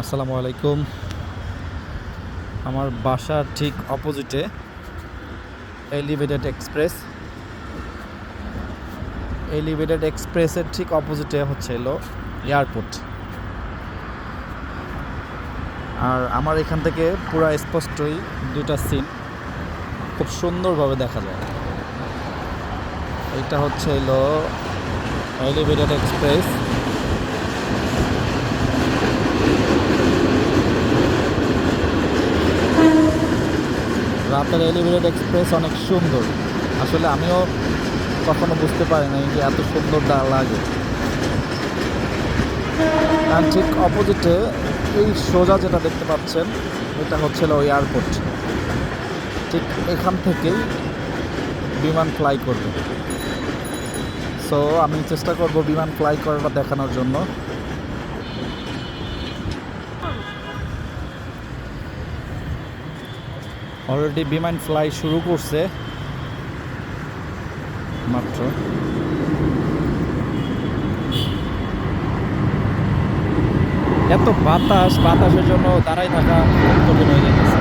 আসসালামু আলাইকুম। আমার বাসার ঠিক অপোজিটে এলিভেটেড এক্সপ্রেসের ঠিক অপোজিটে হচ্ছে এলো এয়ারপোর্ট। আর আমার এখান থেকে পুরো স্পষ্টই দুইটা সিন খুব সুন্দরভাবে দেখা যায়। এটা হচ্ছে এলো এলিভেটেড এক্সপ্রেস। রাতের এলিভেটেড এক্সপ্রেস অনেক সুন্দর। আসলে আমিও কখনো বুঝতে পারি নাই যে এত সুন্দর লাগে। আর ঠিক অপোজিটে এই সোজা যেটা দেখতে পাচ্ছেন এটা হচ্ছিল ওই এয়ারপোর্ট। ঠিক এখান থেকেই বিমান ফ্লাই করবে। সো আমি চেষ্টা করব বিমান ফ্লাই করাটা দেখানোর জন্য। অলরেডি বিমান ফ্লাই শুরু করছে মাত্র। এত বাতাসের জন্য দাঁড়াই থাকা কঠিন হয়ে যাচ্ছে।